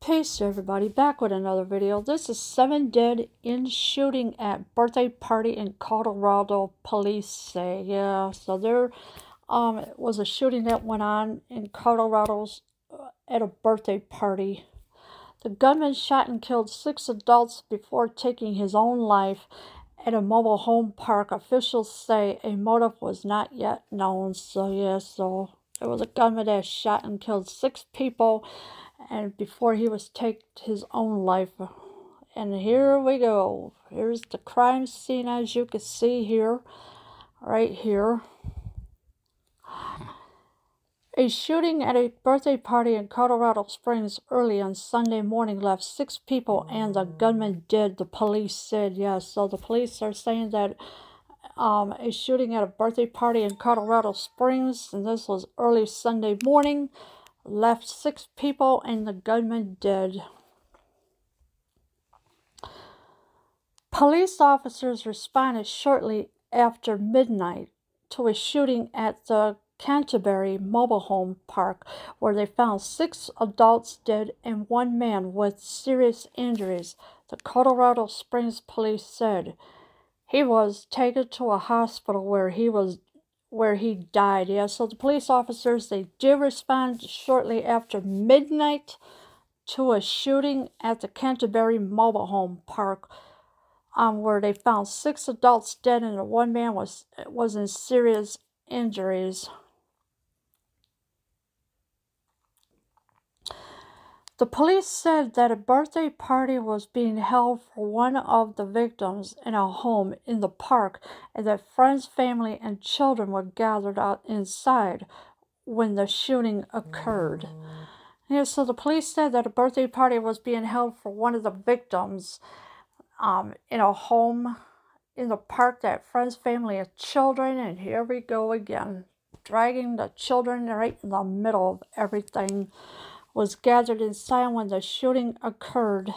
Peace everybody, back with another video. This is 7 dead in shooting at birthday party in Colorado, police say. Yeah, so there was a shooting that went on in Colorado's at a birthday party. The gunman shot and killed 6 adults before taking his own life at a mobile home park. Officials say a motive was not yet known. So yeah, so there was a gunman that shot and killed 6 people and before he was take his own life. And here we go. Here's the crime scene, as you can see here, right here. A shooting at a birthday party in Colorado Springs early on Sunday morning left 6 people and the gunman dead, the police said. Yeah, so the police are saying that a shooting at a birthday party in Colorado Springs, and this was early Sunday morning, left 6 people and the gunman dead. Police officers responded shortly after midnight to a shooting at the Canterbury mobile home park, where they found 6 adults dead and 1 man with serious injuries, the Colorado Springs police said. He was taken to a hospital where he died. Yeah, so the police officers, they did respond shortly after midnight to a shooting at the Canterbury mobile home park, where they found 6 adults dead and 1 man was in serious injuries. The police said that a birthday party was being held for one of the victims in a home in the park, and that friends, family, and children were gathered out inside when the shooting occurred. Yeah, so the police said that a birthday party was being held for one of the victims in a home in the park, that friends, family, and children, and here we go again, dragging the children right in the middle of everything, was gathered inside when the shooting occurred.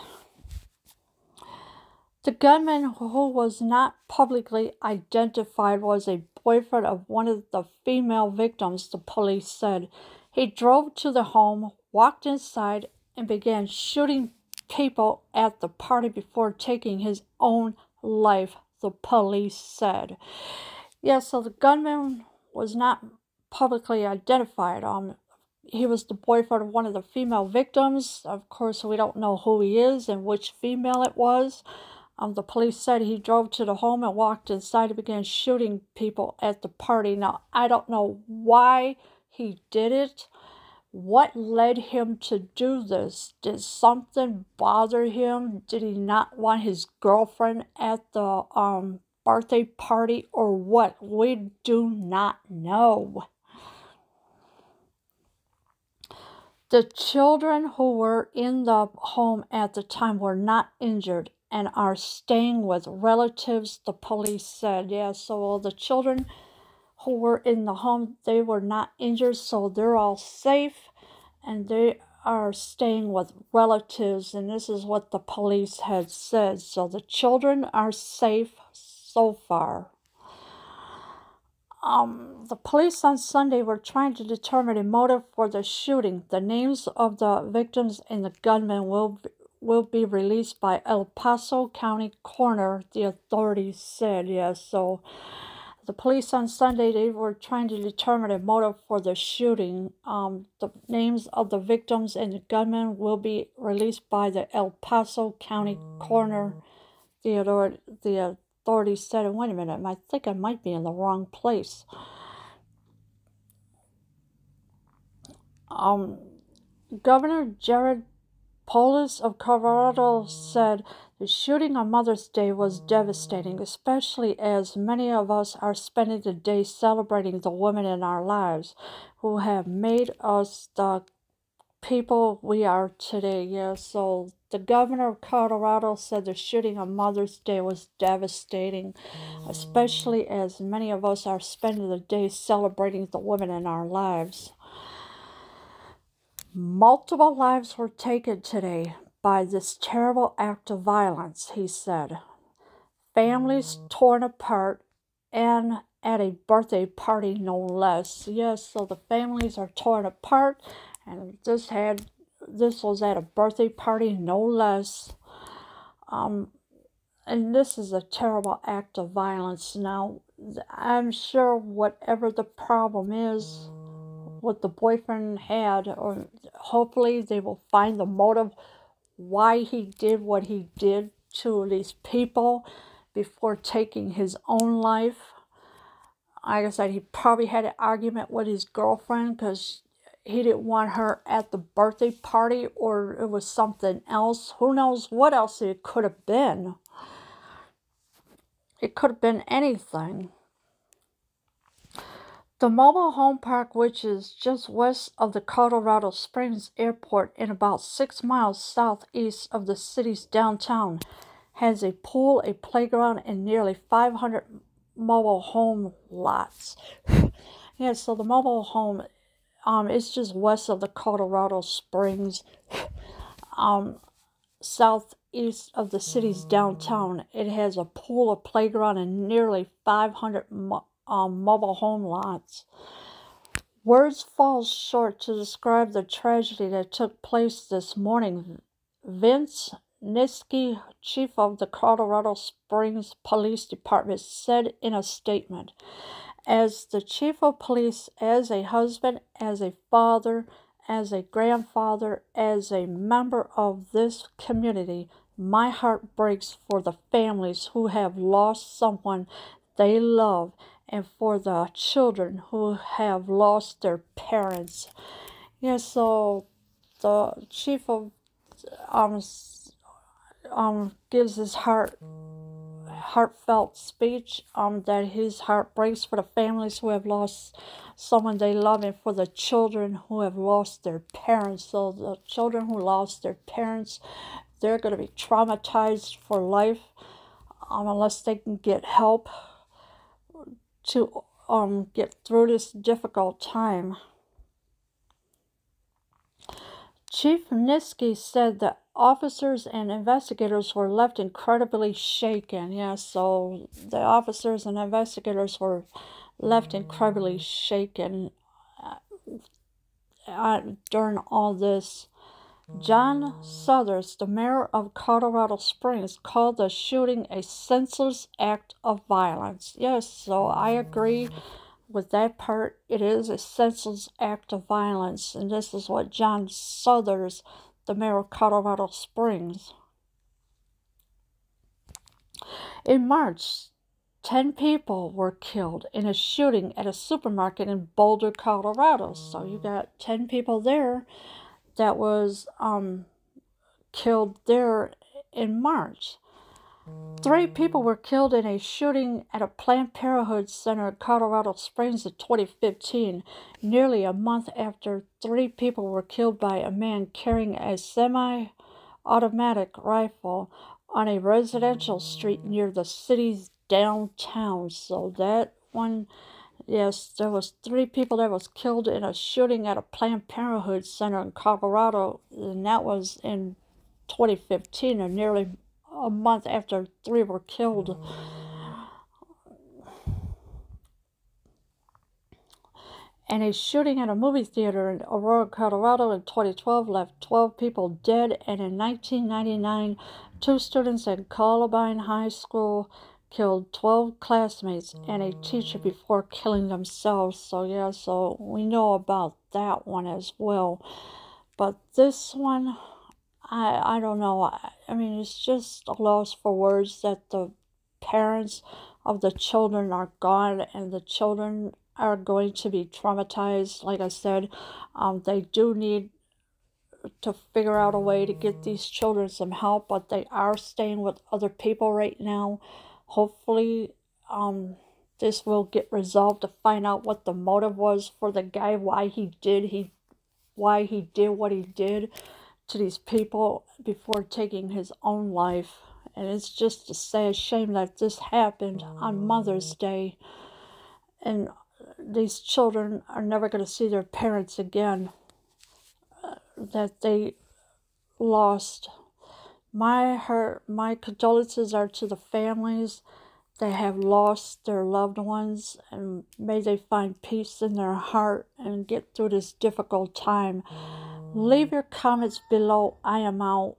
The gunman, who was not publicly identified, was a boyfriend of one of the female victims, the police said. He drove to the home, walked inside, and began shooting people at the party before taking his own life, the police said. Yeah, so the gunman was not publicly identified. He was the boyfriend of one of the female victims. Of course, we don't know who he is and which female it was. The police said he drove to the home and walked inside and began shooting people at the party. Now, I don't know why he did it. What led him to do this? Did something bother him? Did he not want his girlfriend at the birthday party, or what? We do not know. The children who were in the home at the time were not injured and are staying with relatives, the police said. Yeah, so the children who were in the home, they were not injured, so they're all safe, and they are staying with relatives, and this is what the police had said. So the children are safe so far. The police on Sunday were trying to determine a motive for the shooting. The names of the victims and the gunman will be released by El Paso County coroner, the authorities said. Yeah, so the police on Sunday, they were trying to determine a motive for the shooting. The names of the victims and the gunman will be released by the El Paso County coroner, the authorities said. And wait a minute, I think I might be in the wrong place. Governor Jared Polis of Colorado said the shooting on Mother's Day was devastating, especially as many of us are spending the day celebrating the women in our lives who have made us the people we are today. Yeah, so the governor of Colorado said the shooting on Mother's Day was devastating, especially as many of us are spending the day celebrating the women in our lives. Multiple lives were taken today by this terrible act of violence, he said. Families torn apart, and at a birthday party, no less. Yes, so the families are torn apart, and this had this was at a birthday party, no less. And this is a terrible act of violence. Now, I'm sure whatever the problem is, what the boyfriend had, or hopefully they will find the motive why he did what he did to these people before taking his own life. Like I said, he probably had an argument with his girlfriend because he didn't want her at the birthday party, or it was something else. Who knows what else it could have been. It could have been anything. The mobile home park, which is just west of the Colorado Springs Airport and about 6 miles southeast of the city's downtown, has a pool, a playground, and nearly 500 mobile home lots. Yeah, so the mobile home is just west of the Colorado Springs, southeast of the city's downtown. It has a pool, a playground, and nearly 500 mobile home lots. Words fall short to describe the tragedy that took place this morning. Vince Nitzke, chief of the Colorado Springs Police Department, said in a statement, "As the chief of police, as a husband, as a father, as a grandfather, as a member of this community, my heart breaks for the families who have lost someone they love and for the children who have lost their parents." Yeah, so the chief of gives his heartfelt speech that his heart breaks for the families who have lost someone they love and for the children who have lost their parents. So the children who lost their parents, they're going to be traumatized for life unless they can get help to get through this difficult time. Chief Nitzke said that officers and investigators were left incredibly shaken. Yeah, so the officers and investigators were left incredibly shaken during all this. John Suthers, the mayor of Colorado Springs, called the shooting a senseless act of violence. Yes, so I agree with that part. It is a senseless act of violence, and this is what John Suthers, the mayor of Colorado Springs. In March, 10 people were killed in a shooting at a supermarket in Boulder, Colorado. So you got 10 people there that was killed there in March. 3 people were killed in a shooting at a Planned Parenthood center in Colorado Springs in 2015, nearly a month after 3 people were killed by a man carrying a semi-automatic rifle on a residential street near the city's downtown. So that one, yes, there was 3 people that was killed in a shooting at a Planned Parenthood center in Colorado, and that was in 2015, or nearly a month after 3 were killed. And a shooting at a movie theater in Aurora, Colorado in 2012 left 12 people dead, and in 1999, 2 students at Columbine High School killed 12 classmates and a teacher before killing themselves. So yeah, so we know about that one as well. But this one, I don't know. I mean, it's just a loss for words that the parents of the children are gone and the children are going to be traumatized. Like I said, they do need to figure out a way to get these children some help, but they are staying with other people right now. Hopefully, this will get resolved to find out what the motive was for the guy, why he did what he did to these people before taking his own life. And it's just a sad shame that this happened on Mother's Day, and these children are never going to see their parents again that they lost. My condolences are to the families, that have lost their loved ones, and may they find peace in their heart and get through this difficult time. Leave your comments below. I am out.